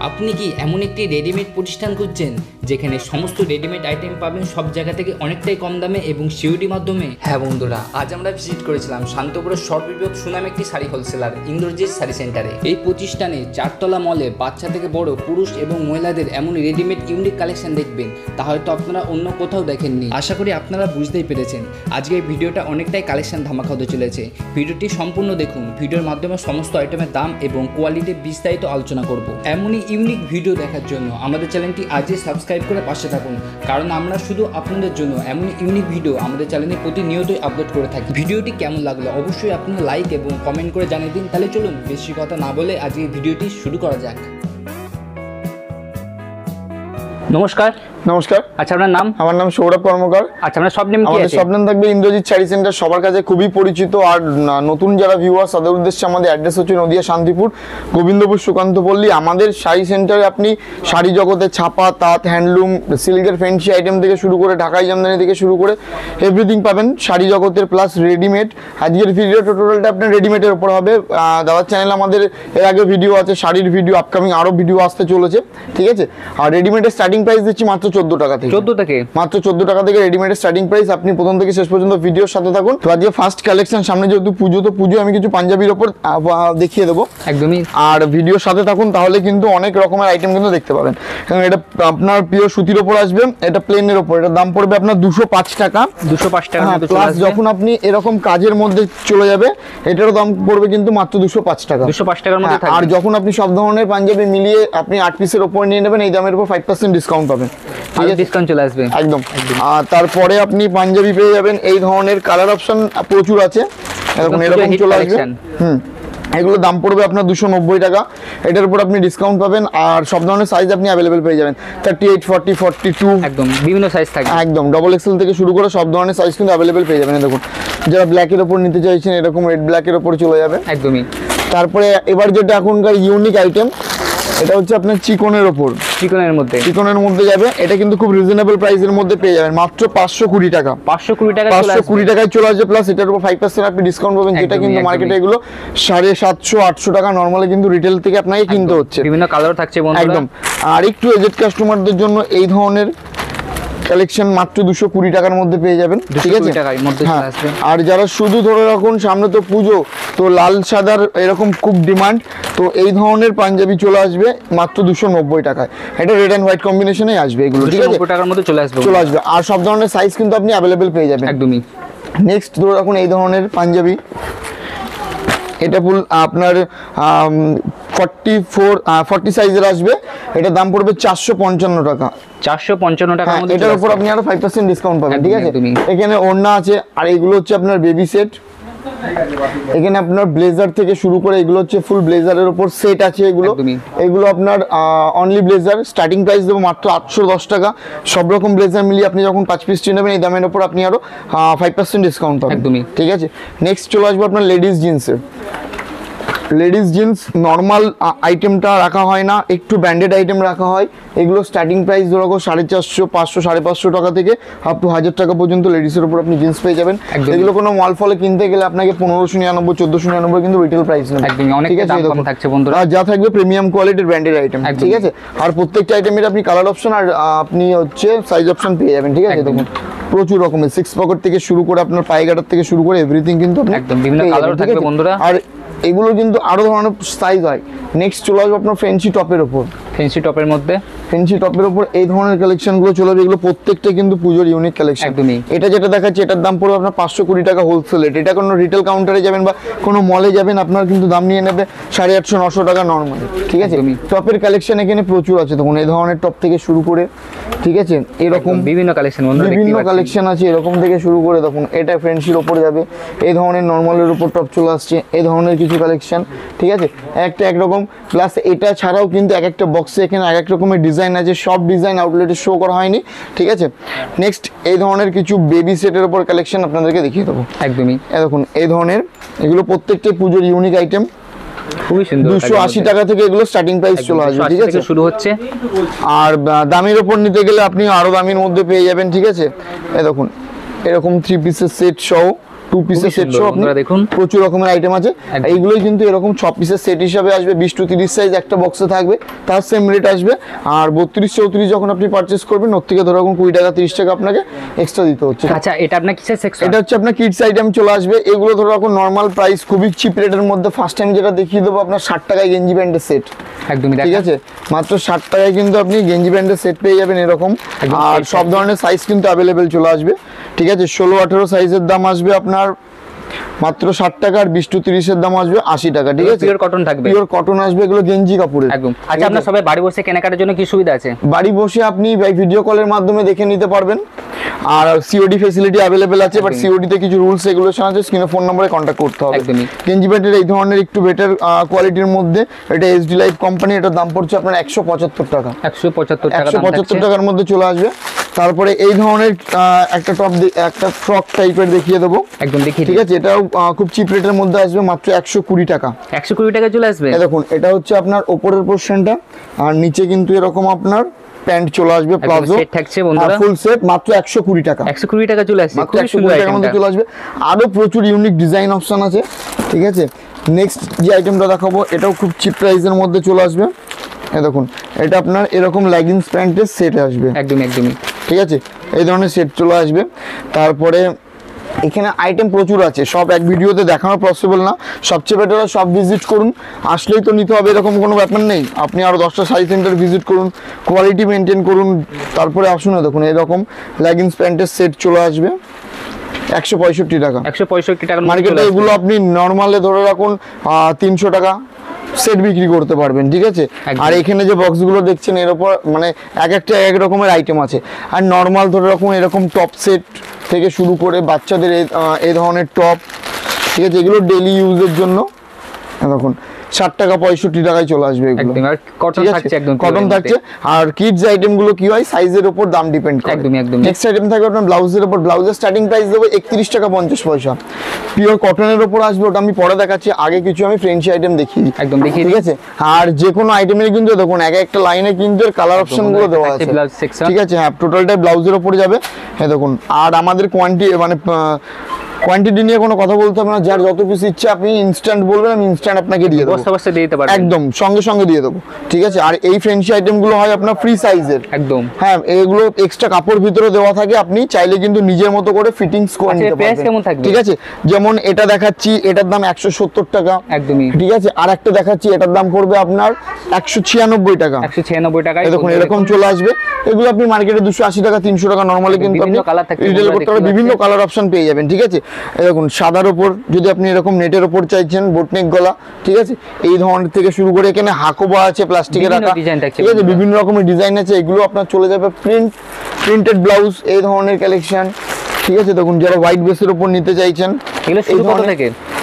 আপনি কি এমন একটি রেডিমেড প্রতিষ্ঠান খুঁজছেন যেখানে সমস্ত রেডিমেড আইটেম পাবেন সব জায়গা থেকে অনেকটাই কম দামে এবং সিওডি মাধ্যমে? হ্যাঁ বন্ধুরা, আজ আমরা ভিজিট করেছিলাম শান্তপুরের সর্ববৃহৎ সুনাম একটি শাড়ি হোলসেলার ইন্দ্রজিৎ শাড়ি সেন্টারে। এই প্রতিষ্ঠানে 4 তলা মলে বাচ্চা থেকে বড়, পুরুষ এবং মহিলাদের এমন রেডিমেড ইউনিক কালেকশন দেখবেন তা হয়তো আপনারা অন্য কোথাও দেখেননি। আশা করি আপনারা বুঝতেই পেরেছেন আজকের ভিডিওটা অনেকটাই কালেকশন ধামাকা হতে চলেছে। ভিডিওটি সম্পূর্ণ দেখুন, ভিডিওর মাধ্যমে সমস্ত আইটেমের দাম এবং কোয়ালিটি বিস্তারিত আলোচনা করব। এমনই ইউনিক ভিডিও দেখার জন্য আমাদের চ্যানেলটি আজই সাবস্ক্রাইব করে পাশে থাকুন, কারণ আমরা শুধু আপনাদের জন্য এমন ইউনিক ভিডিও আমাদের চ্যানেলে প্রতিনিয়তই আপলোড করে থাকি। ভিডিওটি কেমন লাগলো অবশ্যই আপনারা লাইক এবং কমেন্ট করে জানিয়ে দিন। তাহলে চলুন বেশি কথা না বলে আজকে ভিডিওটি শুরু করা যাক। নমস্কার। নমস্কার। আচ্ছা, আপনার নাম? আমার নাম সৌরভ কর্মকার। আচ্ছা, আপনার সব নেম কি আছে? আমাদের সব নাম থাকবে ইন্দ্রজিৎ শাড়ি সেন্টার, সবার কাছে খুবই পরিচিত। আর নতুন যারা ভিউয়ার্স তাদের উদ্দেশ্যে আমাদের অ্যাড্রেস হচ্ছে নদিয়া শান্তিপুর, গোবিন্দপুর, সুকান্ত পল্লী। আমাদের শাড়ি সেন্টারে আপনি শাড়ি জগতে ছাপা, তাঁত, হ্যান্ডলুম, সিল্কের ফ্যান্সি আইটেম থেকে শুরু করে ঢাকাই জামদানি থেকে শুরু করে এভরিথিং পাবেন শাড়ি জগতের, প্লাস রেডিমেড। আজকের ভিডিও টোটালটা আপনার রেডিমেডের উপর হবে। দাদার চ্যানেল আমাদের এর আগে ভিডিও আছে, শাড়ির ভিডিও, আপকামিং আরও ভিডিও আসতে চলেছে, ঠিক আছে। আর রেডিমেডের স্টার্টিং প্রাইস দিচ্ছি মাত্র 14 টাকা থেকে। মাত্র 14 টাকা থেকে রেডিমেডের স্টার্টিং প্রাইস। আপনি প্রথম থেকে শেষ পর্যন্ত ভিডিওর সাথে থাকুন। তো আজকে ফার্স্ট কালেকশন, সামনে যেহেতু পুজো, তো পুজো আমি কিছু পাঞ্জাবির ওপর দেখিয়ে দেবো একদমই। আর ভিডিওর সাথে থাকুন, তাহলে কিন্তু অনেক রকমের আইটেম কিন্তু দেখতে পাবেন। কারণ এটা আপনার পিওর সুতির ওপর আসবে, এটা প্লেনের ওপর। এটার দাম পড়বে আপনার 205 টাকা। 205 টাকা। প্লাস যখন আপনি এরকম কাজের মধ্যে চলে যাবে, এটারও দাম পড়বে কিন্তু মাত্র 205 টাকা। 205 টাকার মধ্যে থাকবে। আর যখন আপনি সব ধরনের পাঞ্জাবি মিলিয়ে আপনি 8 পিসের ওপর নিয়ে নেবেন, এই দামের উপর 5% ডিসকাউন্ট পাবেন। ডিসকাউন্ট চলে আসবে একদম। আর তারপরে আপনি পাঞ্জাবি পেয়ে যাবেন এই ধরনের, কালার অপশন প্রচুর আছে, এরকম চলে আসবে। এগুলো দাম পড়বে আপনার 290 টাকা। এটার উপর আপনি ডিসকাউন্ট পাবেন। আর সব ধরনের সাইজ আপনি অ্যাভেলেবেল পেয়ে যাবেন, 38, 40, 42, একদম বিভিন্ন সাইজ থাকে, একদম ডবল এক্সেল থেকে শুরু করে সব ধরনের সাইজ কিন্তু অ্যাভেলেবেল পেয়ে যাবেন। দেখুন, যারা ব্ল্যাকের ওপর নিতে চাইছেন এরকম রেড ব্ল্যাকের ওপর চলে যাবে একদমই। তারপরে এবার যেটা এখনকার ইউনিক আইটেম, এটা হচ্ছে আপনার চিকনের ওপর, চিকনের মধ্যে যাবে। এটা কিন্তু খুব রিজনেবল প্রাইসের মধ্যে পেয়ে যাবেন, মাত্র 520 টাকা। 520 টাকায় চলে আসবে। প্লাস এটার উপর 5% আপনি ডিসকাউন্ট পাবেন, যেটা কিন্তু মার্কেটে এগুলো 750, 800 টাকা নরমালি কিন্তু রিটেল থেকে আপনাকে কিনতে হচ্ছে। বিভিন্ন কালার থাকছে একদম। আর একটু এজেড কাস্টমারদের জন্য এই ধরনের কালেকশন মাত্র 220 টাকার মধ্যে পেয়ে যাবেন, ঠিক আছে। আর যারা শুধু ধরে রাখুন সামনে তো পুজো, তো লাল সাদার এরকম খুব ডিমান্ড, তো এই ধরনের পাঞ্জাবি চলে আসবে মাত্র 290 টাকায়। এটা রেড অ্যান্ড হোয়াইট কম্বিনেশনে আসবে এগুলো, ঠিক আছে। 290 টাকার মধ্যে চলে আসবে। আর সব ধরনের সাইজ কিন্তু আপনি অ্যাভেলেবেল পেয়ে যাবেন একদমই। নেক্সট ধরে রাখুন এই ধরনের পাঞ্জাবি, এটা ফুল আপনার 40 সাইজের আসবে। এটা দাম পড়বে 455 টাকা। 455 টাকা। এটার উপর আপনি আরো 5% ডিসকাউন্ট পাবেন, ঠিক আছে। এখানে ওড়না আছে। আর এগুলো হচ্ছে আপনার বেবি সেট। এখানে আপনার ব্লেজার থেকে শুরু করে এগুলো হচ্ছে ফুল ব্লেজারের উপর সেট আছে। এগুলো আপনার অনলি ব্লেজার, স্টার্টিং প্রাইস দেবো মাত্র 810 টাকা। সব রকম ব্লেজার মিলিয়ে আপনি যখন 5 পিস নেবেন এই দামের উপর আপনি আরো 5% ডিসকাউন্ট পাবেন একদমই, ঠিক আছে। নেক্সট চলে আসবো আপনার লেডিস জিন্সের। লেডিস জিন্স নর্মাল আইটেমটা রাখা হয় না, একটু ব্র্যান্ডেড আইটেম রাখা হয়। এগুলো স্টার্টিং প্রাইস ধরো 450, 500, 550 টাকা থেকে আপ টু 1000 টাকা পর্যন্ত লেডিসের উপর আপনি জিন্স পেয়ে যাবেন। এগুলো কোনো মল ফলে কিনতে গেলে আপনাকে 1599, 1499 কিন্তু রিটেল প্রাইস নেবে, ঠিক আছে। আর যা থাকবে প্রিমিয়াম কোয়ালিটির ব্র্যান্ডেড আইটেম, ঠিক আছে। আর প্রত্যেকটা আইটেমের আপনি কালার অপশন আর আপনি হচ্ছে সাইজ অপশন পেয়ে যাবেন, ঠিক আছে। দেখুন প্রচুর রকমের 6 পকেট থেকে শুরু করে আপনার পায়গাটার থেকে শুরু করে এভরিথিং কিন্তু একদম বিভিন্ন কালার থাকবে বন্ধুরা। আর এগুলো কিন্তু আরো ধরনের সাইজ হয়। নেক্সট চলে আসবে আপনার ফ্যান্সি টপের উপর। ফ্যান্সি টপের উপর এই ধরনের কালেকশনগুলো চলে আসবে। এগুলো প্রত্যেকটা কিন্তু পুজোর ইউনিক কালেকশন একদমই। এটা যেটা দেখাচ্ছে এটার দাম পড়বে আপনার 520 টাকা হোলসেল। এটা কোনো রিটেল কাউন্টারে যাবেন বা কোনো মলে যাবেন, আপনার কিন্তু দাম নিয়ে নেবে 850, 900 টাকা নর্মালি, ঠিক আছে। টপের কালেকশন এখানে প্রচুর আছে। তখন এই ধরনের টপ থেকে শুরু করে, ঠিক আছে, এরকম বিভিন্ন কালেকশন আছে। এরকম থেকে শুরু করে দেখুন এটা ফ্যান্সির ওপর যাবে, এই ধরনের নর্মালের উপর টপ চলে আসছে, এই ধরনের কিছু কালেকশন, ঠিক আছে। একটা একরকম। প্লাস এটা ছাড়াও কিন্তু এক একটা বক্সে এখানে এক এক রকমের ডিজাইন আছে, সব ডিজাইন আউটলেটে শো করা হয়নি, ঠিক আছে। নেক্সট এই ধরনের কিছু বেবি সেটের উপর কালেকশন আপনাদেরকে দেখিয়ে দেবো একদমই। দেখুন এই ধরনের, এগুলো প্রত্যেকটাই পুজোর ইউনিক আইটেম, খুবই সুন্দর। 280 টাকা থেকে এগুলো স্টার্টিং প্রাইস চলে আসবে, ঠিক আছে, শুরু হচ্ছে। আর দামের উপর নিতে গেলে আপনি আরো দামের মধ্যে পেয়ে যাবেন, ঠিক আছে। এই দেখুন এরকম 3 পিসের সেট সহ 2 পিসের সেট সহ আপনি দেখুন প্রচুর রকমের আইটেম আছে। এইগুলোই কিন্তু এরকম 6 পিসের সেট হিসাবে আসবে, 20 to 30 সাইজ একটা বক্সে থাকবে, তার সেম রেট আসবে। আর 32 34 যখন আপনি পারচেজ করবেন ওর থেকে ধরো 20 টাকা 30 টাকা আপনাকে এক্সট্রা দিতে হচ্ছে। আচ্ছা এটা আপনার কিসের সেকশন? এটা হচ্ছে আপনার কিডস আইটেম চলে আসবে। এগুলো ধরো এখন নর্মাল প্রাইস খুবই চিপ রেটের মধ্যে। ফার্স্ট টাইম যেটা দেখিয়ে দেবো আপনার 60 টাকায় গেঞ্জি প্যান্টের সেট, একদমই ঠিক আছে, মাত্র 60 টাকায় কিন্তু আপনি গেঞ্জি প্যান্টের সেট পেয়ে যাবেন এরকম। আর সব ধরনের সাইজ কিন্তু অ্যাভেলেবেল চলে আসবে, ঠিক আছে। 16-18 সাইজের দাম আসবে আপনার মাত্র 60 টাকা, আর 20 to 30 এর দাম আসবে 80 টাকা, ঠিক আছে। পিওর কটন থাকবে, পিওর কটন আসবে, এগুলো গেঞ্জি কাপড়ের একদম। আচ্ছা আপনারা সবাই বাড়ি বসে কেনাকাটার জন্য কি সুবিধা আছে? বাড়ি বসে আপনি ভিডিও কলের মাধ্যমে দেখে নিতে পারবেন, আর সিওডি ফ্যাসিলিটি অ্যাভেলেবেল আছে। বাট সিওডি তে কিছু রুলস রেগুলেশন আছে, স্ক্রিনে ফোন নম্বরে কন্ট্যাক্ট করতে হবে। একদমই। গেঞ্জি প্যান্টের এই ধরনের একটু বেটার কোয়ালিটির মধ্যে, এটা এসডি লাইফ কোম্পানি, এটার দাম পড়ছে আপনার 175 টাকা, 175 টাকা, 175 টাকার মধ্যে চলে আসবে। তারপরে এই ধরনের একটা টপ, একটা ফ্রক টাইপের দেখিয়ে দেবো, একদম দেখিয়ে, ঠিক আছে। এটাও খুব চিপ রেটের মধ্যে আসবে, মাত্র 120 টাকা, 120 টাকা চলে আসবে। দেখুন এটা হচ্ছে আপনার ওপরের পোরশনটা, আর নিচে কিন্তু এরকম আপনার প্যান্ট চলে আসবে, প্লাজো সেট থাকছে বন্ধুরা, ফুল সেট, মাত্র 120 টাকা, 120 টাকা চলে আসছে, মাত্র 120 টাকার মধ্যে চলে আসবে। আরো প্রচুর ইউনিক ডিজাইন অপশন আছে, ঠিক আছে। নেক্সট যে আইটেমটা দেখাবো এটাও খুব চিপ প্রাইসের মধ্যে চলে আসবে। এই দেখুন এটা আপনার এরকম লেগিংস প্যান্টের সেট আসবে, একদমই, ঠিক আছে। এই ধরনের সেট চলে আসবে। তারপরে এখানে আইটেম প্রচুর আছে, সব এক ভিডিওতে দেখানো পসিবল না। সবচেয়ে বেটার সব ভিজিট করুন, আসলেই তো নিতে হবে এরকম কোনো ব্যাপার নেই। আপনি আরও 10টা শাড়ি সেন্টার ভিজিট করুন, কোয়ালিটি মেনটেন করুন, তারপরে আসুন। দেখুন এরকম লেগিংস প্যান্টের সেট চলে আসবে 165 টাকা, 165 টাকা। মার্কেটে এগুলো আপনি নর্মালে ধরে রাখুন 300 টাকা সেট বিক্রি করতে পারবেন, ঠিক আছে। আর এখানে যে বক্সগুলো দেখছেন এর উপর মানে এক একটা এক রকমের আইটেম আছে। আর নর্মাল ধরে রাখুন এরকম টপ সেট থেকে শুরু করে বাচ্চাদের এই ধরনের টপ, ঠিক আছে, এগুলো ডেইলি ইউজের জন্য দেখুন 60 টাকা 65 টাকায় চলে আসবে এগুলো, কটন থাকছে, একদম কটন থাকছে। আর কিডস আইটেম গুলো কি হয়, সাইজের উপর দাম ডিপেন্ড করে, একদমই। নেক্সট আইটেম থাকবে আপনার ব্লাউজের উপর, ব্লাউজের স্টার্টিং প্রাইস দেবো 31 টাকা 50 পয়সা, পিওর কটনের উপর আসবে। ওটা আমি পরে দেখাচ্ছি, আগে কিছু আমি ফ্রেঞ্চি আইটেম দেখিয়ে দিই, একদম দেখিয়ে, ঠিক আছে। আর যে কোনো আইটেমের কিন্তু দেখুন এক একটা লাইনে কিন্তু কালার অপশন গুলো দেওয়া আছে, ঠিক আছে। হ্যাঁ টোটালটাই ব্লাউজের উপর যাবে, হ্যাঁ দেখুন। আর আমাদের কোয়ান্টিটি নিয়ে কোনো কথা বলতে হবে না, যার যত পিস ইচ্ছা আপনি ইনস্ট্যান্ট বলবেন, আমি ইনস্ট্যান্ট আপনাকে দিয়ে দেবো, বস্তা দিয়ে দিতে পারবেন, একদম সঙ্গে সঙ্গে দিয়ে দেবো, ঠিক আছে। আর এই ফ্রেঞ্চি আইটেম গুলো হয় আপনার ফ্রি সাইজের, একদম। হ্যাঁ এগুলো এক্সট্রা কাপড় ভিতরে দেওয়া থাকে, আপনি চাইলে কিন্তু নিজের মতো করে ফিটিংস করে নিতে পারবেন, ঠিক আছে। যেমন এটা দেখাচ্ছি, এটার দাম 170 টাকা, একদমই, ঠিক আছে। আর একটা দেখাচ্ছি, এটার দাম পড়বে আপনার 196 টাকা, 196 টাকা। দেখুন এরকম চলে আসবে। এগুলো আপনি মার্কেটে 280 টাকা 300 টাকা নরমালি কিন্তু আপনি রিটেল করতে পারবেন, বিভিন্ন কালার অপশন পেয়ে যাবেন, ঠিক আছে। দেখুন সাদার উপর যদি আপনি এরকম নেটের উপর চাইছেন, বোটনেক গলা, ঠিক আছে, এই ধরনের থেকে শুরু করে এখানে হাকোবা আছে প্লাস্টিকের রাখা, ঠিক আছে, বিভিন্ন রকমের ডিজাইন আছে। এগুলো আপনার চলে যাবে প্রিন্টেড ব্লাউজ, এই ধরনের কালেকশন, ঠিক আছে। দেখুন যারা হোয়াইট বেসের উপর নিতে চাইছেন,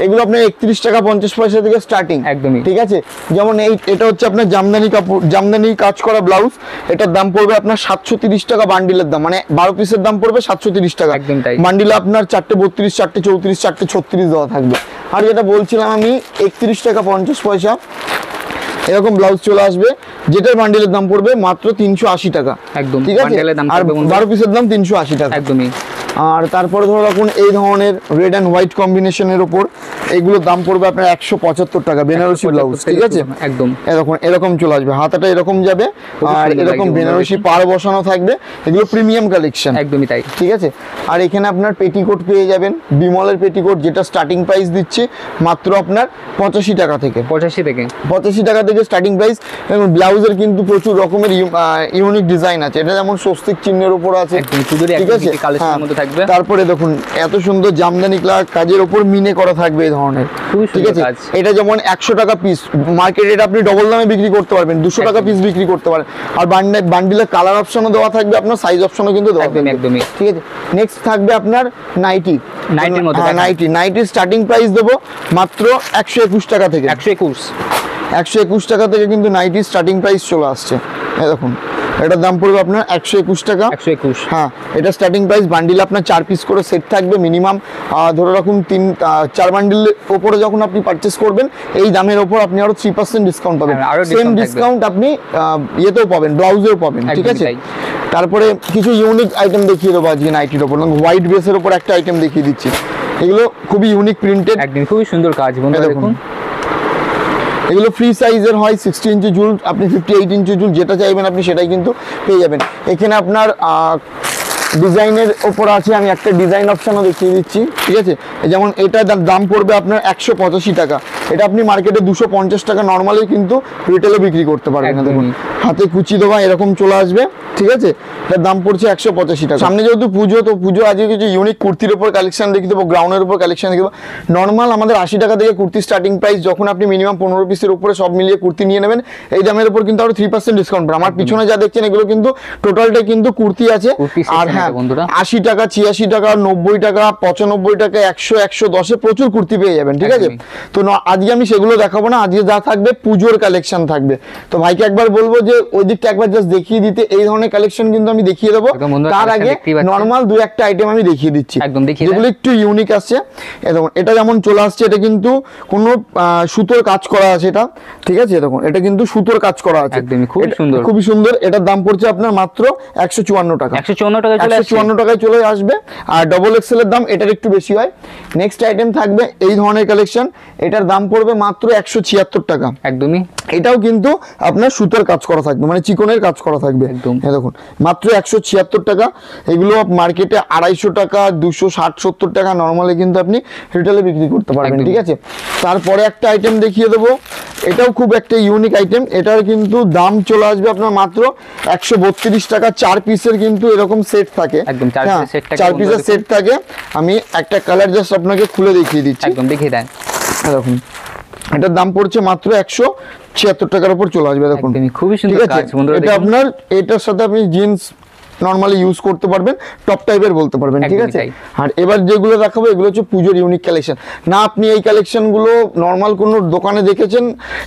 এগুলো আপনার 31 টাকা 50 পয়সা থেকে স্টার্টিং, একদমই, ঠিক আছে। যেমন এটা হচ্ছে আপনার জামদানি কাপড়, জামদানি কাজ করা ব্লাউজ, এটার দাম পড়বে আপনার 730 টাকা বান্ডিলের দাম, মানে 12 পিসের দাম পড়বে 730 টাকা, বান্ডিলে আপনার 4টে 32, 4টে 34, 4টে 36 দেওয়া থাকবে। আর যেটা বলছিলাম আমি 31 টাকা 50 পয়সা এরকম ব্লাউজ চলে আসবে, যেটার বান্ডিলের দাম পড়বে মাত্র 380 টাকা, একদম, ঠিক আছে। আর 12 পিসের দাম 380 টাকা, একদমই। আর তারপরে ধরে রাখুন এই ধরনের রেড অ্যান্ড হোয়াইট কম্বিনেশনের উপর এগুলোর দাম পড়বে আপনার 175 টাকা, বেনারসি ব্লাউজ, ঠিক আছে, একদম। এরকম চলে আসবে, হাতাটা এরকম যাবে, আর এরকম বেনারসি পার বসানো থাকবে, এগুলো প্রিমিয়াম কালেকশন, একদমই তাই, ঠিক আছে। আর এখানে আপনার পেটিকোট পেয়ে যাবেন, বিমলের পেটিকোট, যেটা স্টার্টিং প্রাইস দিচ্ছে মাত্র আপনার 85 টাকা থেকে, 85 টাকা থেকে স্টার্টিং প্রাইস। এবং ব্লাউজের কিন্তু প্রচুর রকমের ইউনিক ডিজাইন আছে, এটা যেমন স্বস্তিক চিহ্নের উপর আছে, ঠিক আছে। তারপরে দেখুন এত সুন্দর জামদানি কাজের উপর মিনে করা থাকবে এই ধরনের, ঠিক আছে। এটা যেমন 100 টাকা পিস, মার্কেটে এটা আপনি ডবল দামে বিক্রি করতে পারবেন, 200 টাকা পিস বিক্রি করতে পারেন। আর বান্ডিলের কালার অপশনও দেওয়া থাকবে, আপনার সাইজ অপশনও কিন্তু দেওয়া থাকবে, একদমই, ঠিক আছে। নেক্সট থাকবে আপনার নাইটির স্টার্টিং প্রাইস দেবো মাত্র 121 টাকা থেকে, 121 টাকা থেকে কিন্তু নাইটির স্টার্টিং প্রাইস চলে আসছে। দেখুন এটার দাম পড়বে আপনার 121 টাকা, 121, হ্যাঁ। এটা স্টার্টিং প্রাইস, বান্ডিল আপনার 4 পিস করে সেট থাকবে মিনিমাম, ধরে রাখুন 4 বান্ডিলের ওপরে যখন আপনি পারচেস করবেন এই দামের ওপর আপনি আরো 3% ডিসকাউন্ট পাবেন, সেম ডিসকাউন্ট আপনি ইয়েতেও পাবেন, ব্লাউজেও পাবেন, ঠিক আছে। তারপরে কিছু ইউনিক আইটেম দেখিয়ে দেবো আজকে নাইটির ওপর, হোয়াইট বেসের ওপর একটা আইটেম দেখিয়ে দিচ্ছি, এগুলো খুবই ইউনিক প্রিন্টেড, একদম খুবই সুন্দর কাজ বন্ধুরা দেখুন। এগুলো ফ্রি সাইজের হয়, 60 ইঞ্চি জুল, আপনি 58 ইঞ্চি জুল যেটা চাইবেন আপনি সেটাই কিন্তু পেয়ে যাবেন। এখানে আপনার ডিজাইনের ওপর আছে, আমি একটা ডিজাইন অপশনও দেখিয়ে দিচ্ছি, ঠিক আছে। যেমন এটার দাম পড়বে আপনার 185 টাকা, এটা আপনি মার্কেটে 250 টাকা নর্মালি কিন্তু রিটেলে বিক্রি করতে পারবেন। দেখুন হাতে কুচি দেওয়া এরকম চলে আসবে, ঠিক আছে। এটার দাম পড়ছে 185 টাকা। সামনে যেহেতু পুজো, তো পুজো আজকে কিছু ইউনিক কুর্তির উপর কালেকশন দেখে দেবো, গ্রাউন্ডের উপর কালেকশন দেখে দেবো। নর্মাল আমাদের 80 টাকা থেকে কুর্তি স্টার্টিং প্রাইস, যখন আপনি মিনিমাম 15 পিসের উপরে সব মিলিয়ে কুর্তি নিয়ে নেবেন এই দামের উপর কিন্তু আরো 3% ডিসকাউন্ট। আমার পিছনে যা দেখছেন এগুলো কিন্তু টোটালটাই কিন্তু কুর্তি আছে। আর হ্যাঁ 80 টাকা, 86 টাকা, 90 টাকা, 95 টাকা, 100, 110 প্রচুর কুর্তি পেয়ে যাবেন, ঠিক আছে। তো আজকে আমি সেগুলো দেখাবো না, আজকে যা থাকবে পুজোর কালেকশন থাকবে। তো ভাইকে একবার বলবো যে ওই দিকটা একবার জাস্ট দেখিয়ে দিতে, এই ধরনের কালেকশন কিন্তু আমি দেখিয়ে দেবো। তার আগে নর্মাল 2-1টা আইটেম আমি দেখিয়ে দিচ্ছি যেগুলো একটু ইউনিক আসছে। দেখুন এটা যেমন চলে আসছে, এটা কিন্তু কোনো সুতোর কাজ করা আছে এটা, ঠিক আছে। দেখুন এটা কিন্তু সুতোর কাজ করা আছে, খুবই সুন্দর। এটার দাম পড়ছে আপনার মাত্র 154 টাকা, 154 টাকায় চলে আসবে। আর ডবল এক্সেল এর দাম এটার একটু বেশি হয়। নেক্সট আইটেম থাকবে এই ধরনের কালেকশন, এটার দাম পড়বে মাত্র 176 টাকা, একদমই। এটাও কিন্তু আপনার সুতোর কাজ করা থাকবে, মানে চিকনের কাজ করা থাকবে। দেখুন মাত্র 176 টাকা। এগুলো মার্কেটে 250 টাকা, 260-70 টাকা নর্মালি কিন্তু আপনি রিটেলে বিক্রি করতে পারবেন, ঠিক আছে। তারপরে একটা আইটেম দেখিয়ে দেবো, এটাও খুব একটা ইউনিক আইটেম। এটার কিন্তু দাম চলে আসবে আপনার মাত্র 132 টাকা। 4 পিসের কিন্তু এরকম সেট থাকে, 4 পিসের সেট থাকে। আমি একটা কালার জাস্ট আপনাকে খুলে দেখিয়ে দিচ্ছি, একদম দেখিয়ে দেন। দেখুন এটার দাম পড়ছে মাত্র 176 টাকার উপর চলে আসবে। দেখুন খুবই সুন্দর কাজ বন্ধুরা। এটা আপনার এটার সাথে আপনি জিন্স নরমালি ইউজ করতে পারবেন, টপ টাইপের বলতে পারবেন, ঠিক আছে। আর এবার যেগুলো দেখাবো এগুলো হচ্ছে পুজোর ইউনিক কালেকশন। না আপনি এই কালেকশনগুলো নর্মাল কোনো দোকানে দেখেছেন,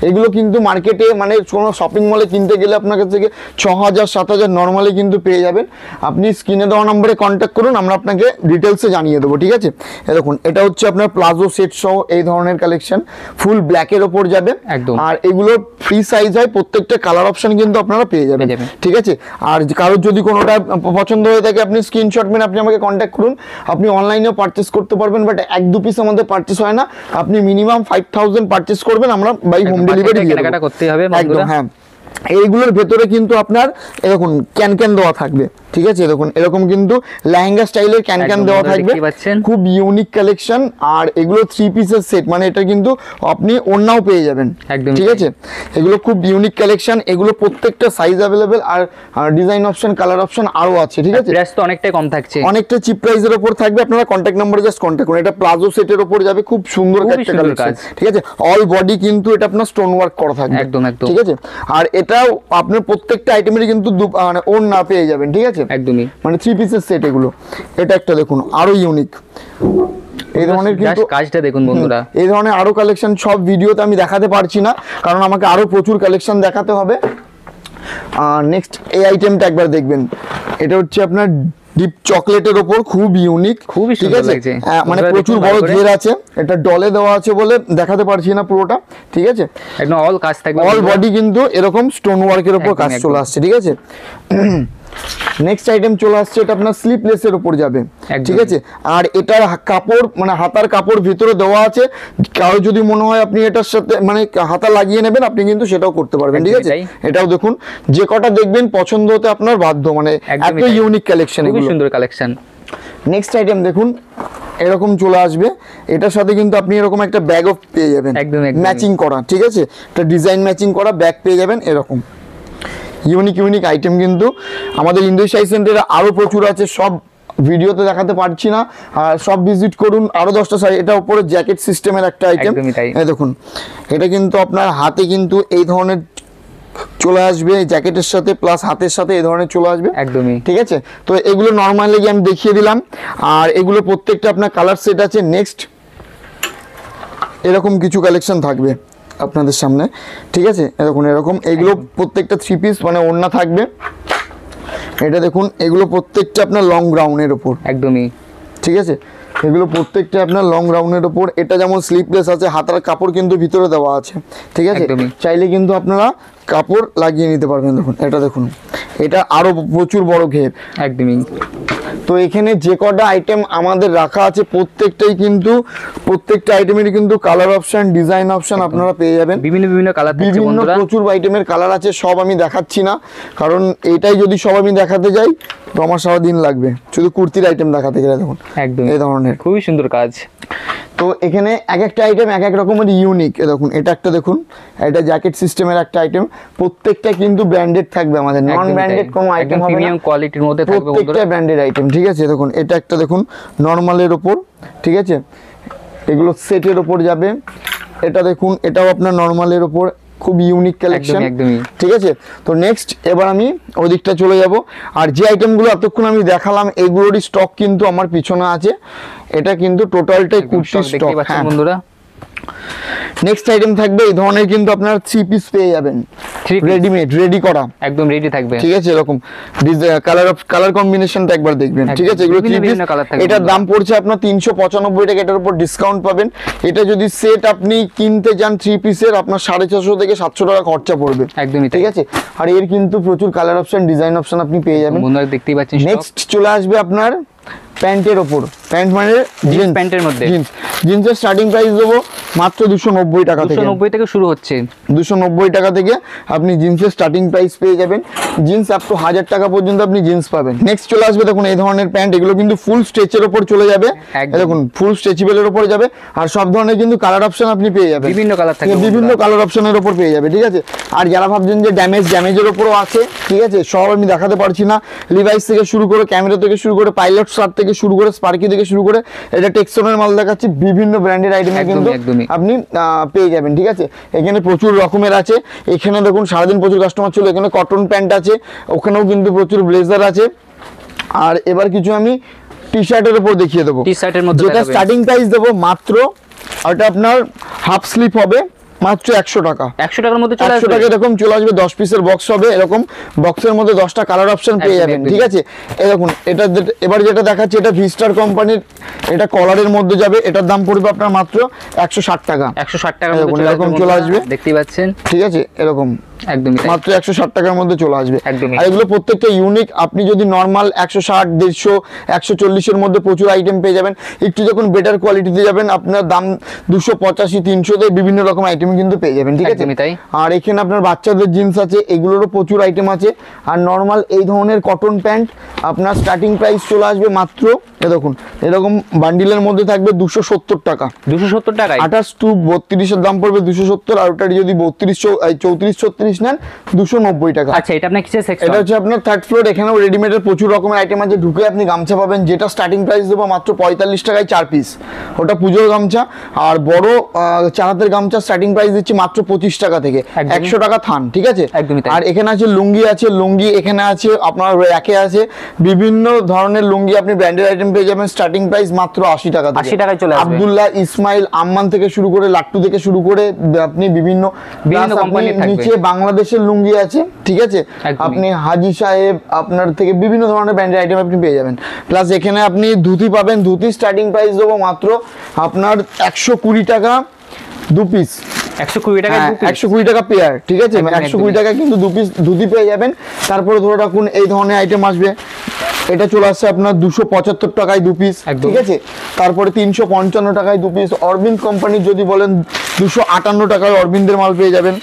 এগুলো কিন্তু মার্কেটে মানে কোনো শপিং মলে কিনতে গেলে আপনার কাছ থেকে 6000-7000 নর্মালি কিন্তু পেয়ে যাবেন। আপনি স্ক্রিনে দেওয়া নম্বরে কন্ট্যাক্ট করুন, আমরা আপনাকে ডিটেলসে জানিয়ে দেবো, ঠিক আছে। দেখুন এটা হচ্ছে আপনার প্লাজো সেট সহ এই ধরনের কালেকশন, ফুল ব্ল্যাকের ওপর যাবে একদম। আর এগুলো ফ্রি সাইজ হয়, প্রত্যেকটা কালার অপশন কিন্তু আপনারা পেয়ে যাবেন, ঠিক আছে। আর কারোর যদি কোনোটা পছন্দ হয়ে থাকে আপনি স্ক্রিনশট মেন আপনি আমাকে কন্ট্যাক্ট করুন। আপনি অনলাইনেও পারচেস করতে পারবেন, বাট 1-2 পিস আমাদের পারচেস হয় না। আপনি মিনিমাম 5000 পারচেস করবেন, আমরা বাই হোম ডেলিভারি কেনাকাটা করতে হবে একদম। হ্যাঁ এইগুলোর ভেতরে কিন্তু আপনার এরকম ক্যান দেওয়া থাকবে, ঠিক আছে। দেখুন এরকম কিন্তু লেহেঙ্গা স্টাইলের ক্যান দেওয়া থাকবে, খুব ইউনিক কালেকশন। আর এগুলো 3 পিসের সেট, মানে এটা কিন্তু আপনি ওড়নাও পেয়ে যাবেন, ঠিক আছে। এগুলো খুব ইউনিক কালেকশন, এগুলো প্রত্যেকটা সাইজ अवेलेबल। আর ডিজাইন অপশন, কালার অপশন আরো আছে, ঠিক আছে। প্রাইস তো অনেকটাই কম থাকছে, অনেকটা চিপ প্রাইসের উপর থাকবে। আপনারা কন্ট্যাক্ট নম্বরে জাস্ট কন্ট্যাক্ট করুন। এটা প্লাজো সেটের উপর যাবে, খুব সুন্দর একটা কালেকশন, ঠিক আছে। অল বডি কিন্তু এটা আপনার স্টোন ওয়ার্ক করা থাকবে একদম, ঠিক আছে। আর এটাও আপনার প্রত্যেকটা আইটেমেরই কিন্তু মানে ওড়না পেয়ে যাবেন, ঠিক আছে, একদমই। মানে 3 পিসের সেট এগুলো। এটা একটা দেখুন আরো ইউনিক, এই ধরনের কিন্তু কাজটা দেখুন বন্ধুরা। এই ধরনের আরো কালেকশন সব ভিডিওতে আমি দেখাতে পারছি না, কারণ আমাকে আরো প্রচুর কালেকশন দেখাতে হবে। নেক্সট এই আইটেমটা একবার দেখবেন, এটা হচ্ছে আপনার ডিপ চকলেটের উপর, খুব ইউনিক, খুবই সুন্দর লাগছে। মানে প্রচুর বড় ঘের আছে, এটা ডলে দেওয়া আছে বলে দেখাতে পারছি না পুরোটা, ঠিক আছে। একদম অল কাজ থাকবে, অল বডি কিন্তু এরকম স্টোন ওয়ার্কের উপর কাজ চলে আসছে, ঠিক আছে। নেক্সট আইটেম চলে আসছে, এটা আপনার স্লিপলেসের উপর যাবে, ঠিক আছে। আর এটার কাপড় মানে হাতার কাপড় ভিতরে দেওয়া আছে, কারো যদি মনে হয় আপনি এটার সাথে মানে হাতা লাগিয়ে নেবেন আপনি কিন্তু সেটাও করতে পারবেন, ঠিক আছে। এটাও দেখুন, যে কটা দেখবেন পছন্দ হতে আপনার বাধ্য, মানে এত ইউনিক কালেকশন, খুব সুন্দর কালেকশন। নেক্সট আইটেম দেখুন এরকম চলে আসবে, এটার সাথে কিন্তু আপনি এরকম একটা ব্যাগও পেয়ে যাবেন ম্যাচিং করা, ঠিক আছে। একটা ডিজাইন ম্যাচিং করা ব্যাগ পেয়ে যাবেন এরকম। ইউনিক আইটেম কিন্তু আমাদের ইন্দ্র শাড়ি সেন্টারে আরো প্রচুর আছে, সব ভিডিওতে দেখাতে পারছি না। আর সব ভিজিট করুন, আরো 10টা শাড়ি। এটা উপরে জ্যাকেট সিস্টেমের একটা আইটেম, এই দেখুন। এটা কিন্তু আপনার হাতে কিন্তু এই ধরনের চলে আসবে, জ্যাকেটের সাথে প্লাস হাতের সাথে এই ধরনের চলে আসবে একদমই, ঠিক আছে। তো এগুলো নর্মালি আমি দেখিয়ে দিলাম। আর এগুলো প্রত্যেকটা আপনার কালার সেট আছে। নেক্সট এরকম কিছু কালেকশন থাকবে আপনাদের সামনে, ঠিক আছে। দেখুন এরকম, এগুলো প্রত্যেকটা 3 পিস মানে ওড়না থাকবে। এটা দেখুন এগুলো প্রত্যেকটা আপনার লং গ্রাউন্ডের উপর একদমই, ঠিক আছে। এগুলো প্রত্যেকটা আপনার লং গ্রাউন্ডের উপর। এটা যেমন স্লিপলেস আছে, হাতার কাপড় কিন্তু ভিতরে দেওয়া আছে, ঠিক আছে। চাইলে কিন্তু আপনারা কাপড় লাগিয়ে নিতে পারবেন। দেখুন এটা দেখুন, এটা আরো প্রচুর বড় ঘের একদমই। তো এখানে যে কটা আইটেম আমাদের রাখা আছে প্রত্যেকটা আইটেমেরই কিন্তু কালার অপশন, ডিজাইন অপশন আপনারা পেয়ে যাবেন। বিভিন্ন কালার থাকছে বিভিন্ন বন্ধুরা। প্রচুর আইটেমের কালার আছে, সব আমি দেখাচ্ছি না, কারণ এটাই যদি সব আমি দেখাতে যাই তো আমার সারাদিন লাগবে। শুধু কুর্তির আইটেম দেখাতে গেলে দেখুন একদম এই ধরনের খুবই সুন্দর কাজ। তো এখানে এক একটা আইটেম এক এক রকমের ইউনিক। দেখুন এটা একটা, দেখুন এটা জ্যাকেট সিস্টেমের একটা আইটেম, প্রত্যেকটা কিন্তু ব্র্যান্ডেড থাকবে, আমাদের নন ব্র্যান্ডেড কোনো আইটেম হবে না, প্রিমিয়াম কোয়ালিটির মধ্যে থাকবে বন্ধুরা, প্রত্যেকটা ব্র্যান্ডেড আইটেম। ঠিক আছে, দেখুন এটা একটা, দেখুন নরমালের ওপর, ঠিক আছে, এগুলো সেটের ওপর যাবে। এটা দেখুন, এটাও আপনার নরমালের ওপর, খুব ইউনিক কালেকশন। একদমই। ঠিক আছে, তো নেক্সট এবার আমি ওই দিকটা চলে যাব। আর যে আইটেমগুলো এতক্ষণ আমি দেখালাম এগুলোরই স্টক কিন্তু আমার পিছনে আছে, এটা কিন্তু টোটালটাই কুর্তির স্টক। হ্যাঁ বন্ধুরা, নেক্সট আইটেম থাকবে এই ধরনের, কিন্তু আপনারা 3 পিস পেয়ে যাবেন, রেডিমেড, রেডি করা, একদম রেডি থাকবে। ঠিক আছে, এরকম কালার কম্বিনেশনটা একবার দেখবেন। ঠিক আছে, এগুলো 3 পিস, এটার দাম পড়ছে আপনার 395 টাকা, এটার উপর ডিসকাউন্ট পাবেন। এটা যদি সেট আপনি কিনতে যান 3 পিসের, আপনার 450 থেকে 700 টাকা খরচা পড়বে, একদমই ঠিক আছে। আর এর কিন্তু প্রচুর কালার অপশন, ডিজাইন অপশন আপনি পেয়ে যাবেন। বন্ধুরা দেখতেই পাচ্ছেন, নেক্সট চলে আসবে আপনার প্যান্টের ওপর, প্যান্ট মানে জিন্স প্যান্টের মধ্যে, জিন্সের স্টার্টিং প্রাইস দেবো মাত্র 290 টাকা থেকে, 290 থেকে শুরু হচ্ছে। 290 টাকা থেকে আপনি জিন্সের স্টার্টিং প্রাইস পেয়ে যাবেন। জিন্স আপ টু 1000 টাকা পর্যন্ত আপনি জিন্স পাবেন। নেক্সট চলে আসবে, দেখুন এই ধরনের প্যান্ট, এগুলো কিন্তু ফুল স্ট্রেচের ওপর চলে যাবে, দেখুন ফুল স্ট্রেচেবলের ওপর যাবে। আর সব ধরনের কিন্তু কালার অপশন আপনি পেয়ে যাবেন, বিভিন্ন কালার থাকবে, বিভিন্ন কালার অপশনের ওপর পেয়ে যাবে। ঠিক আছে, আর যারা ভাবছেন যে ড্যামেজের ওপরও আছে, ঠিক আছে, সব আমি দেখাতে পারছি না। লিভাইস থেকে শুরু করে, ক্যামেরা থেকে শুরু করে, পাইলট শার্ট থেকে শুরু করে, স্পার্কি থেকে শুরু করে, এটা টেক্সটনের মাল দেখাচ্ছি, বিভিন্ন ব্র্যান্ডের আইটেম কিন্তু আপনি পেয়ে যাবেন। ঠিক আছে, এখানে প্রচুর রকমের আছে। এখানে দেখুন সারাদিন প্রচুর কাস্টমার ছিল, এখানে কটন প্যান্ট আছে, ওখানেও কিন্তু প্রচুর ব্লেজার আছে। আর এবার কিছু আমি টি শার্টের উপর দেখিয়ে দেবো, যেটা স্টার্টিং প্রাইস দেবো মাত্র, ওটা আপনার হাফ স্লিপ হবে মাত্র 100 টাকা, 100 টাকার মধ্যে চলে আসবে। 100 টাকা এরকম চলে আসবে, 10 পিসের বক্স হবে, এরকম বক্সের মধ্যে 10টা কালার অপশন পেয়ে যাবেন। ঠিক আছে, এরকম এটা এবার যেটা দেখাচ্ছি, এটা ভিস্টার কোম্পানির, এটা কলারের মধ্যে যাবে, এটার দাম পড়বে আপনার মাত্র 160 টাকা, 160 টাকার মধ্যে এরকম চলে আসবে, দেখতেই পাচ্ছেন। ঠিক আছে, এরকম একদমই মাত্র 160 টাকার মধ্যে চলে আসবে। একদমই। আর এগুলো প্রত্যেকটা ইউনিক। আপনি যদি নরমাল 160, 150, 140 এর মধ্যে প্রচুর আইটেম পেয়ে যাবেন। একটু যখন বেটার কোয়ালিটিতে যাবেন, আপনার দাম 285, 300 তে বিভিন্ন রকম আইটেম কিন্তু পেয়ে যাবেন। ঠিক আছে, আর এখানে আপনার বাচ্চাদের জিন্স আছে, এগুলোরও প্রচুর আইটেম আছে। আর নরমাল এই ধরনের কটন প্যান্ট আপনার স্টার্টিং প্রাইস চলে আসবে মাত্র, দেখুন এরকম বান্ডিলের মধ্যে থাকবে 270 টাকা, 270 টাকায় 28 টু 32 এর দাম পড়বে 270। আর ওটার যদি 34, 34 নেন 290 টাকা। আচ্ছা, এটা আপনার কিসের সেকশন? এটা হচ্ছে আপনার থার্ড ফ্লোর। এখানেও রেডিমেডের প্রচুর রকমের আইটেম আছে, ঢুকে আপনি গামছা পাবেন, যেটা স্টার্টিং প্রাইস দেবো মাত্র 45 টাকায় 4 পিস, ওটা পুজোর গামছা। আর বড় 4 হাতের গামছা স্টার্টিং প্রাইস দিচ্ছি মাত্র 25 টাকা থেকে, 100 টাকা থান। ঠিক আছে, আর এখানে আছে লুঙ্গি আছে, লুঙ্গি এখানে আছে আপনার র্যাকে আছে, বিভিন্ন ধরনের লুঙ্গি আপনি ব্র্যান্ডেড আইটেম পেয়ে যাবেন, স্টার্টিং প্রাইস মাত্র 80 টাকা থেকে। 80 টাকায় চলে আসবে। আব্দুল্লাহ, ইসমাইল, আম্মান থেকে শুরু করে, লাট্টু থেকে শুরু করে, আপনি বিভিন্ন কোম্পানির নিচে বাংলাদেশের লুঙ্গি আছে। ঠিক আছে, আপনি হাজি সাহেব, আপনার থেকে বিভিন্ন ধরনের ব্র্যান্ডের আইটেম আপনি পেয়ে যাবেন। প্লাস এখানে আপনি ধুতি পাবেন, ধুতি স্টার্টিং প্রাইস দেবো মাত্র আপনার 120 টাকা 2 পিস, 120 টাকা 120 টাকা পেয়ার। ঠিক আছে, 120 টাকা কিন্তু 2 পিস ধুতি পেয়ে যাবেন। তারপরে ধরে রাখুন এই ধরনের আইটেম আসবে, এটা চলে আসছে আপনার 275 টাকায় 2 পিস। ঠিক আছে, তারপরে 355 টাকায় 2 পিস। অরবিন্দ কোম্পানির যদি বলেন 258 টাকায় অরবিন্দের মাল পেয়ে যাবেন,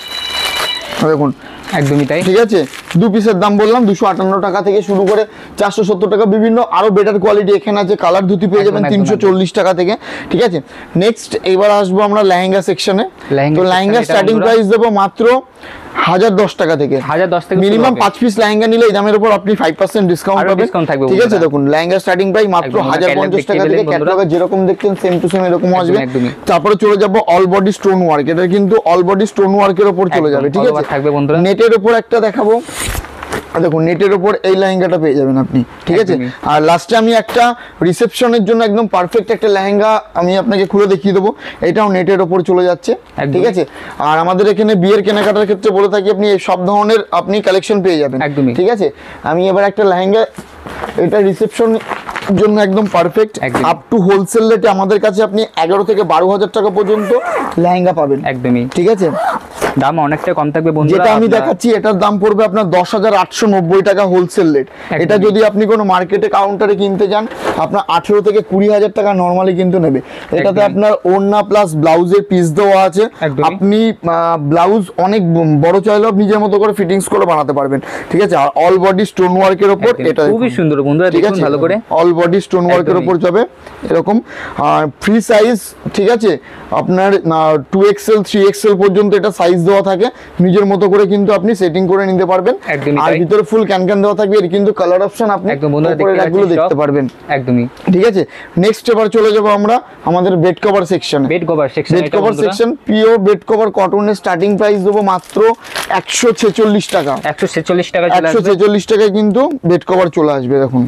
দেখুন একদমই তাই। ঠিক আছে, 2 পিসের দাম বললাম 258 টাকা থেকে শুরু করে 470 টাকা, বিভিন্ন আরো বেটার কোয়ালিটি এখানে আছে। কালার ধুতি পেয়ে যাবেন 340 টাকা থেকে। ঠিক আছে, নেক্সট এবার আসবো আমরা লেহেঙ্গা সেকশনে। তো লেহেঙ্গা স্টার্টিং প্রাইস দেবো মাত্র 1010 টাকা থেকে, 1010 থেকে মিনিমাম 5 পিস লেহেঙ্গা নিলে এই দামের উপর আপনি 5% ডিসকাউন্ট পাবেন। ঠিক আছে, দেখুন লেহেঙ্গা স্টার্টিং প্রাইস মাত্র 1050 টাকা থেকে, ক্যাটালগে যেরকম দেখছেন সেম টু সেম এরকম আসবে। তারপরে চলে যাব অল বডি স্টোন ওয়ার্ক, এটা কিন্তু অল বডি স্টোন ওয়ার্কের উপর চলে যাবে। ঠিক আছে, নেটের উপর একটা দেখাবো, দেখুন নেটের উপর এই লেহেঙ্গাটা পেয়ে যাবেন আপনি। ঠিক আছে, আর লাস্টে আমি একটা রিসেপশনের জন্য একদম পারফেক্ট একটা লেহেঙ্গা আমি আপনাকে খুলে দেখিয়ে দেবো, এটাও নেটের উপর চলে যাচ্ছে। ঠিক আছে, আর আমাদের এখানে বিয়ের কেনাকাটার ক্ষেত্রে বলে থাকি আপনি এই সব ধরনের আপনি কালেকশন পেয়ে যাবেন। ঠিক আছে, আমি এবার একটা লেহেঙ্গা, এটা রিসেপশন জন্য একদম পারফেক্ট। একদম। আপ টু হোলসেল রেটে আমাদের কাছে আপনি 11 থেকে 12,000 টাকা পর্যন্ত লেহেঙ্গা পাবেন। একদমই ঠিক আছে, দাম অনেকটা কম থাকবে বন্ধুরা। যেটা আমি দেখাচ্ছি এটার দাম পড়বে আপনার 10,890 টাকা হোলসেল রেট। এটা যদি আপনি কোনো মার্কেটে কাউন্টারে কিনতে যান আপনার 18 থেকে 20,000 টাকা নরমালি কিন্তু নেবে। এটাতে আপনার ওড়না প্লাস ব্লাউজের পিস দেওয়া আছে। আপনি ব্লাউজ অনেক বড় চাইলেও নিজের মতো করে ফিটিংস করে বানাতে পারবেন। ঠিক আছে, আর অল বডি স্টোন ওয়ার্কের উপর এটা খুবই সুন্দর বন্ধুরা, দেখুন ভালো করে অল বডি স্টোন ওয়ার্কের উপর যাবে এরকম। আর ফ্রি সাইজ, ঠিক আছে, আপনার 2XL 3XL পর্যন্ত এটা সাইজ দেওয়া থাকে, নিজের মতো করে কিন্তু আপনি সেটিং করে নিতে পারবেন। আর ভিতরে ফুল ক্যান দেওয়া থাকবে, এর কিন্তু কালার অপশন আপনি উপরে রাখগুলো দেখতে পারবেন। একদমই ঠিক আছে, নেক্সট এবার চলে যাব আমরা আমাদের bed cover section. Bed cover section pure bed cover কটনের স্টার্টিং প্রাইস দেবো মাত্র 146 টাকা। 146 টাকা, 146 টাকায় কিন্তু বেড কভার চলে আসবে। দেখুন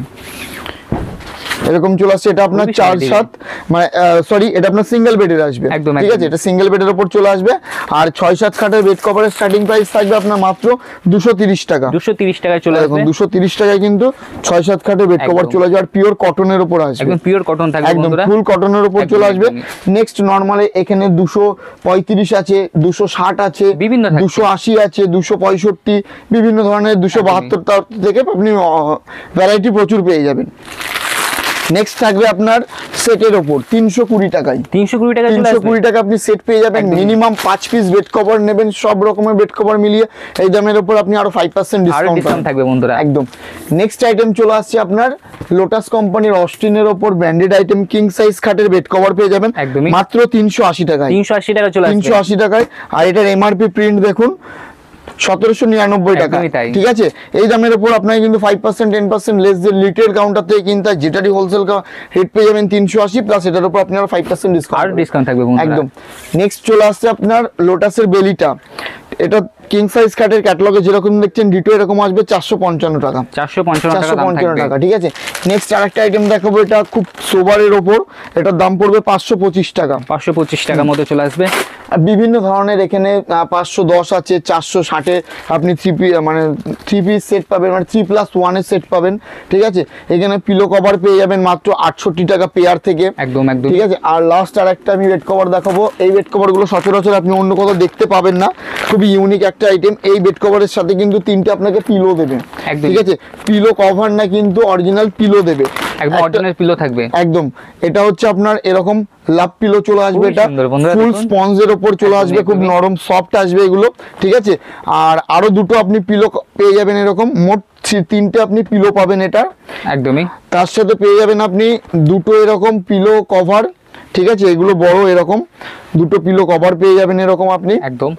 এরকম চলে আসছে, এটা আপনার 4-7 মানে সরি এটা আপনার সিঙ্গেল বেডের আসবে। ঠিক আছে, এটা সিঙ্গেল বেডের উপর চলে আসবে। আর 6-7 খাটের বেড কভারের স্টার্টিং প্রাইস থাকবে আপনার মাত্র 230 টাকা। 230 টাকায় চলে আসবে। 230 টাকায় কিন্তু 6-7 খাটের বেড কভার চলে যাবে। আর পিওর কটনের উপর আসবে, একদম পিওর কটন থাকবে বন্ধুরা, একদম ফুল কটনের উপর চলে আসবে। নেক্সট নরমালি এখানে 235 আছে, 260 আছে, বিভিন্ন 280 আছে, 265 বিভিন্ন ধরনের 272 থেকে আপনি ভ্যারাইটি প্রচুর পেয়ে যাবেন। নেক্সট থাকবে আপনার সেটের উপর 320 টাকায়। 320 টাকা আপনি সেট পেয়ে যাবেন। মিনিমাম 5 পিস বেড কভার নেবেন, সব রকমের বেড কভার মিলিয়ে এই দামের উপর আপনি আরো 5% ডিসকাউন্ট থাকবে বন্ধুরা। একদম। নেক্সট আইটেম চলে আসছে আপনার লোটাস কোম্পানির অস্টিনের উপর ব্র্যান্ডেড আইটেম কিং সাইজ খাটের বেড কভার পেয়ে যাবেন মাত্র 380 টাকায়। 380 টাকা চলে আসবে, 380 টাকায়। আর এটার এমআরপি প্রিন্ট দেখুন 1799 টাকা। ঠিক আছে, এই দামের উপর আপনাকে কিন্তু 5% 10% লেস যে লিটেল কাউন্টার থেকে কিনতে হয়, যেটারই হোলসেল রেট পেয়ে যাবেন 380 প্লাস এটার উপর আপনার 5% ডিসকাউন্ট থাকবে একদম। নেক্সট চলে আসছে আপনার লোটাসের বেলিটা। এটা কিং সাইজ কাটের ক্যাটালগে যেরকম দেখছেন ডিটো এরকম আসবে 455 টাকা। 455 টাকা। ঠিক আছে, নেক্সট আরেকটা আইটেম দেখাবো, এটা খুব সোবারের উপর, এটার দাম পড়বে 525 টাকা। 525 টাকার মধ্যে চলে আসবে। বিভিন্ন ধরনের এখানে 510 আছে, 460 এ আপনি 3 পিস সেট পাবেন, মানে 3+1 এর সেট পাবেন। ঠিক আছে, এখানে পিলো কভার পেয়ে যাবেন মাত্র 68 টাকা পেয়ার থেকে। একদম। ঠিক আছে, আর লাস্ট আর একটা আমি বেড কভার দেখাবো। এই বেড কভার গুলো সচরাচর আপনি অন্য কোথাও দেখতে পাবেন না, খুবই ইউনিক একটা আইটেম। এই বেড কভারের সাথে কিন্তু 3টে আপনাকে পিলো দেবে। ঠিক আছে, পিলো কভার না কিন্তু অরিজিনাল পিলো দেবে, একদম অরিজিনাল পিলো থাকবে একদম। এটা হচ্ছে আপনার এরকম লাভ পিলো চলে আসবে, এটা ফুল স্পঞ্জের উপর চলে আসবে, খুব নরম সফট আসবে এগুলো। ঠিক আছে, আর আরো দুটো আপনি পিলো পেয়ে যাবেন এরকম, মোট 3টে আপনি পিলো পাবেন এটা একদমই। তার সাথে পেয়ে যাবেন আপনি দুটো এরকম পিলো কভার। ঠিক আছে, এগুলো বড় এরকম দুটো পিলো কভার পেয়ে যাবেন এরকম আপনি একদম।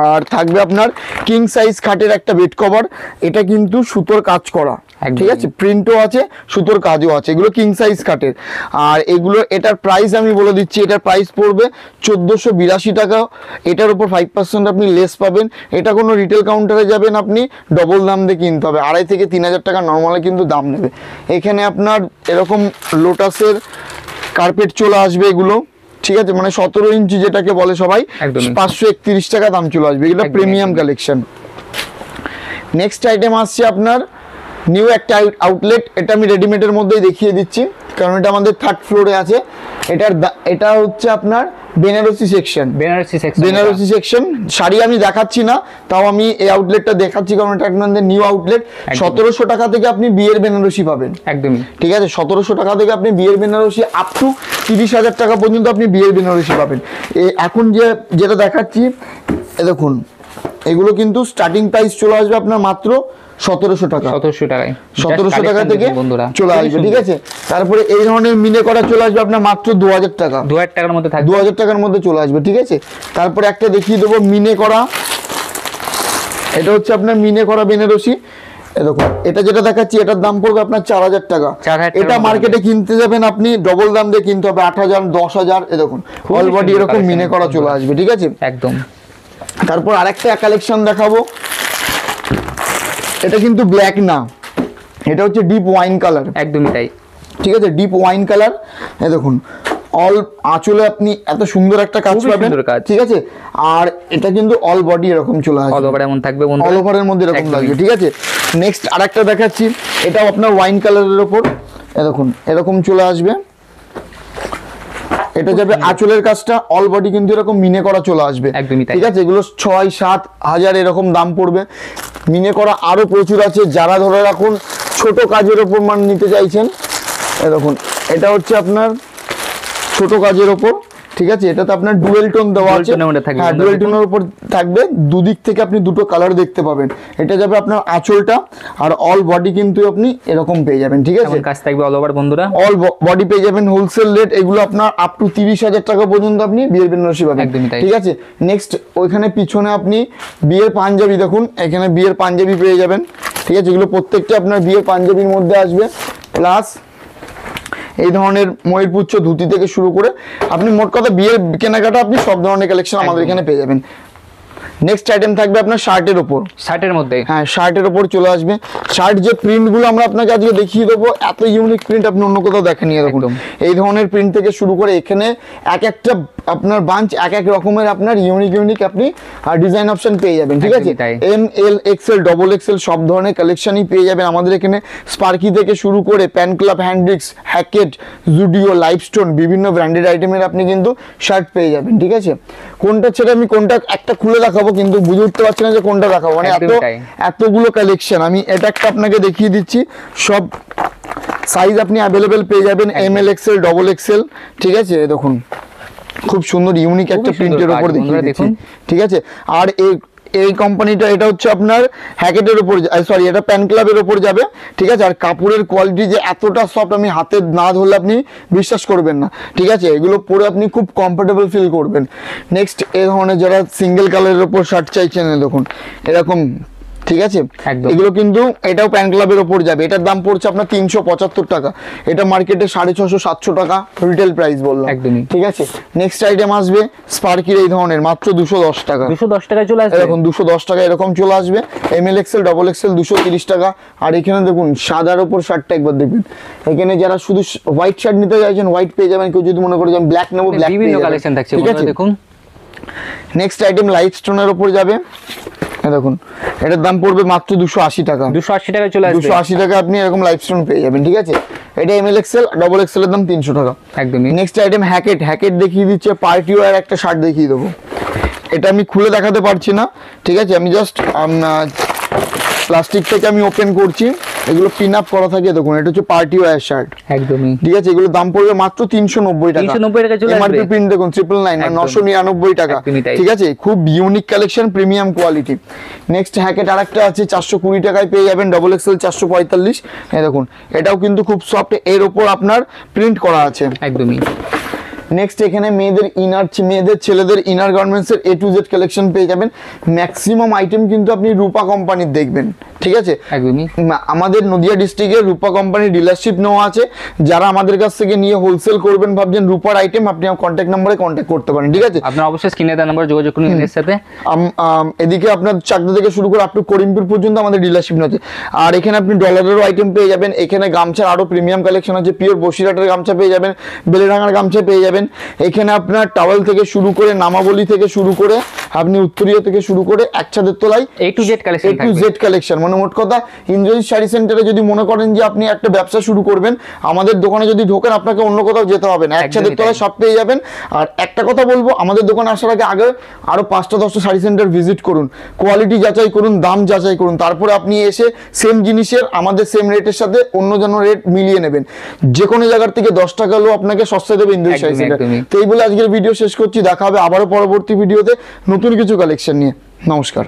আর থাকবে আপনার কিং সাইজ খাটের একটা বেড কভার, এটা কিন্তু সুতোর কাজ করা। ঠিক আছে, প্রিন্টও আছে, সুতোর কাজও আছে, এগুলো কিং সাইজ কাটের। আর এগুলো এটার প্রাইস আমি বলে দিচ্ছি, এটার প্রাইস পড়বে 1482 টাকা। এটার উপর 5% আপনি লেস পাবেন। এটা কোনো রিটেল কাউন্টারে যাবেন আপনি ডবল দাম দিয়ে কিনতে হবে, 2500 থেকে 3000 টাকা নর্মালি কিন্তু দাম নেবে। এখানে আপনার এরকম লোটাসের কার্পেট চলে আসবে এগুলো। ঠিক আছে, মানে 17 ইঞ্চি যেটাকে বলে সবাই, 531 টাকা দাম চলে আসবে, এটা প্রিমিয়াম কালেকশন। নেক্সট আইটেম আসছে আপনার নিউ একটা আউটলেট, এটা আমি রেডিমেডের মধ্যেই দেখিয়ে দিচ্ছি কারণ এটা আমাদের 3rd ফ্লোরে আছে। এটা হচ্ছে আপনার বেনারসি সেকশন। শাড়ি আমি দেখাচ্ছি না, তাও আমি এই আউটলেটটা দেখাচ্ছি কারণ এটা আপনাদের নিউ আউটলেট। 1700 টাকা থেকে আপনি বিয়ের বেনারসি পাবেন। একদমই। ঠিক আছে, 1700 টাকা থেকে আপনি বিয়ের বেনারসি আপ টু 30,000 টাকা পর্যন্ত আপনি বিয়ের বেনারসি পাবেন। এখন যেটা দেখাচ্ছি দেখুন, এগুলো কিন্তু স্টার্টিং প্রাইস চলে আসবে আপনার মাত্র 1700 টাকা। 1700 টাকা থেকে চলে আসবে। ঠিক আছে, তারপরে এই ধরনের মিনে করা চলে আসবে আপনার মাত্র 2000 টাকা। 2000 টাকার মধ্যে থাকবে, 2000 টাকার মধ্যে চলে আসবে। ঠিক আছে, তারপরে একটা দেখিয়ে দেবো মিনে করা, এটা হচ্ছে আপনার মিনে করা বেনারসি। দেখুন এটা যেটা দেখাচ্ছি এটার দাম পড়বে আপনার 4000 টাকা। এটা মার্কেটে কিনতে যাবেন আপনি ডবল দাম দিয়ে কিনতে হবে, 8000 10,000। এ দেখুন অল বডি এরকম মিনে করা চলে আসবে। ঠিক আছে, একদম। তারপর আরেকটা কালেকশন দেখাবো, এটা কিন্তু ব্ল্যাক না, এটা হচ্ছে ডিপ ওয়াইন কালার। একদমই তাই। ঠিক আছে, ডিপ ওয়াইন কালার। এই দেখুন অল আঁচলে আপনি এত সুন্দর একটা কাজ পাবেন। ঠিক আছে, আর এটা কিন্তু অল বডি এরকম চলে আসবে, অল ওভার এমন থাকবে, অল ওভারের মধ্যে এরকম থাকবে। ঠিক আছে, নেক্সট আরেকটা দেখাচ্ছি, এটাও আপনার ওয়াইন কালারের উপর। দেখুন এরকম চলে আসবে। এটা যাবে আঁচলের কাজটা অল বডি কিন্তু এরকম মিনে করা চলে আসবে, একদমই তাই। ঠিক আছে। এগুলো 6-7 হাজার এরকম দাম পড়বে। মিনে করা আরো প্রচুর আছে, যারা ধরে রাখুন ছোট কাজের ওপর মান নিতে চাইছেন। দেখুন এটা হচ্ছে আপনার ছোট কাজের ওপর, ঠিক আছে। এটাতে আপনার ডুয়েল টোন দেওয়া আছে, হ্যাঁ ডুয়েল টোনের উপর থাকবে, দুদিক থেকে আপনি দুটো কালার দেখতে পাবেন। এটা যাবে আপনার আঁচলটা, আর অল বডি কিন্তু আপনি এরকম পেয়ে যাবেন, ঠিক আছে। কাজ থাকবে অল ওভার বন্ধুরা, অল বডি পেয়ে যাবেন হোলসেল রেট। এগুলো আপনার আপ টু 30,000 টাকা পর্যন্ত আপনি বিয়ের বেনারসি পাবেন, ঠিক আছে। নেক্সট ওইখানে পিছনে আপনি বিয়ের পাঞ্জাবি দেখুন, এখানে বিয়ের পাঞ্জাবি পেয়ে যাবেন, ঠিক আছে। এগুলো প্রত্যেকটা আপনার বিয়ের পাঞ্জাবির মধ্যে আসবে, প্লাস এই ধরনের ময়ূরপুচ্ছ ধুতি থেকে শুরু করে আপনি মোট কথা বিয়ের কেনাকাটা আপনি সব ধরনের কালেকশন আমাদের এখানে পেয়ে যাবেন। নেক্সট আইটেম থাকবে আপনার শার্টের উপর, শার্টের মধ্যে, হ্যাঁ শার্টের উপর চলে আসবে। শার্ট যে প্রিন্টগুলো আমরা আপনাকে আজকে দেখিয়ে দেবো, এত ইউনিক প্রিন্ট আপনি অন্য কোথাও দেখেনি। দেখুন এই ধরনের প্রিন্ট থেকে শুরু করে এখানে এক একটা আপনার বাঞ্চ এক এক রকমের আপনার ইউনিক আপনি ডিজাইন অপশন পেয়ে যাবেন, ঠিক আছে। M L XL double XL সব ধরনের কালেকশনই পেয়ে যাবেন আমাদের এখানে। স্পার্কি থেকে শুরু করে pan club, Hendrix, Hackett, Zudio, লাইফস্টোন বিভিন্ন ব্র্যান্ডেড আইটেমের আপনি কিন্তু শার্ট পেয়ে যাবেন, ঠিক আছে। কোনটা ছেড়ে আমি কোনটা একটা খুলে দেখাবো কিন্তু বুঝে উঠতে পারছি না যে কোনটা দেখাবো, মানে এতগুলো কালেকশন। আমি এটা একটা আপনাকে দেখিয়ে দিচ্ছি, সব সাইজ আপনি অ্যাভেলেবেল পেয়ে যাবেন, M L XL double XL, ঠিক আছে। দেখুন খুব সুন্দর ইউনিক একটা প্রিন্টের উপর দেখিয়ে দিচ্ছি, ঠিক আছে। আর এই কোম্পানিটা এটা হচ্ছে আপনার হ্যাকেটের উপর, সরি এটা প্যান ক্লাবের উপর যাবে, ঠিক আছে। আর কাপড়ের কোয়ালিটি যে এতটা সফট, আমি হাতে না ধরলে আপনি বিশ্বাস করবেন না, ঠিক আছে। এগুলো পরে আপনি খুব কমফোর্টেবল ফিল করবেন। নেক্সট এই ধরনের যারা সিঙ্গেল কালারের উপর শার্ট চাইছেন দেখুন এরকম, ঠিক আছে। এগুলো কিন্তু এটাও প্যান ক্লাবের ওপর যাবে, এটার দাম পড়ছে আপনার 375 টাকা, এটা মার্কেটে 650-700 টাকা রিটেল প্রাইস বললাম, একদমই ঠিক আছে। নেক্সট আইটেম আসবে স্পার্কির এই ধরনের, মাত্র 210 টাকা, 210 টাকায় চলে আসবে। দেখুন 210 টাকা এরকম চলে আসবে। M L XL double XL 230 টাকা। আর এখানে দেখুন সাদার ওপর শার্টটা একবার দেখবেন, এখানে যারা শুধু হোয়াইট শার্ট নিতে চাইছেন হোয়াইট পেয়ে যাবেন, কেউ যদি মনে করে যে ব্ল্যাক নেবো ব্ল্যাক বিভিন্ন কালেকশন থাকছে, ঠিক আছে। দেখুন নেক্সট আইটেম লাইট স্টোনের উপর যাবে, দেখুন এটার দাম পড়বে মাত্র 280 টাকা, 280 টাকায় চলে আসবে। 280 টাকা আপনি এরকম লাইট স্টোন পেয়ে যাবেন, ঠিক আছে। এটা M L XL double XL এর দাম 300 টাকা, একদমই। নেক্সট আইটেম হ্যাকেট দেখিয়ে দিচ্ছে, পার্টি ওয়্যার একটা শার্ট দেখিয়ে দেবো। এটা আমি খুলে দেখাতে পারছি না, ঠিক আছে। আমি জাস্ট প্লাস্টিক থেকে আমি ওপেন করছি, এগুলো পিন আপ করা থাকে। দেখুন এটা হচ্ছে পার্টি ওয়্যার শার্ট, একদমই, ঠিক আছে। এগুলো দাম পড়বে মাত্র 390 টাকা, 390 টাকা চলে আসবে। এমআরপি প্রিন্ট দেখুন 999 আর 999 টাকা, ঠিক আছে। খুব unique collection, premium quality. Next হ্যাকেট আরেকটা আছে 420 টাকায় পেয়ে যাবেন, ডবল এক্সেল 445। এই দেখুন এটাও কিন্তু খুব সফট, এর উপর আপনার প্রিন্ট করা আছে, একদমই। নেক্সট এখানে মেয়েদের ছেলেদের ইনার গার্মেন্টস এর A to Z কালেকশন পেয়ে যাবেন। ম্যাক্সিমাম আইটেম কিন্তু আপনি রূপা কোম্পানির দেখবেন, ঠিক আছে। একদমই আমাদের নদিয়া ডিস্ট্রিক্টে রূপা কোম্পানির ডিলারশিপ নেওয়া আছে, যারা আমাদের কাছ থেকে নিয়ে হোলসেল করবেন ভাবছেন রূপার আইটেম, আপনি আমার কন্ট্যাক্ট নম্বরে কন্ট্যাক্ট করতে পারেন, ঠিক আছে। আপনারা অবশ্যই স্ক্রিনে দেওয়া নম্বরে যোগাযোগ করুন এর সাথে। এদিকে আপনার চাকদা থেকে শুরু করে আপ টু করিমপুর পর্যন্ত আমাদের ডিলারশিপ আছে। আর এখানে আপনি ডলারেরও আইটেম পেয়ে যাবেন, এখানে গামছার আরো প্রিমিয়াম কালেকশন আছে, পিওর বসিরহাটের গামছা পেয়ে যাবেন, বেলেডাঙ্গার গামছা পেয়ে যাবেন। এখানে আপনার টাওয়েল থেকে শুরু করে নামাবলি থেকে শুরু করে আপনি উত্তরীয় থেকে শুরু করে একসাথে তোলাই A to Z collection, A to Z collection. মানে মোট কথা ইন্দ্রজিৎ শাড়ি সেন্টারে যদি মনে করেন যে আপনি একটা ব্যবসা শুরু করবেন, আমাদের দোকানে যদি ঢোকেন আপনাকে অন্য কোথাও যেতে হবে না, একসাথে তোলাই সব পেয়ে যাবেন। আর একটা কথা বলবো, আমাদের দোকানে আসার আগে আরো 5টা-10টা শাড়ি সেন্টার ভিজিট করুন, কোয়ালিটি যাচাই করুন, দাম যাচাই করুন, তারপরে আপনি এসে সেম জিনিসের আমাদের সেম রেটের সাথে অন্য জন রেট মিলিয়ে নেবেন। যে কোনো জায়গার থেকে 10 টাকা হলেও আপনাকে সস্তায় দেবে ইন্দ্রজিৎ শাড়ি সেন্টার। তো এই বলে আজকের ভিডিও শেষ করছি, দেখা হবে আবারও পরবর্তী ভিডিওতে নতুন কিছু কালেকশন নিয়ে। নমস্কার।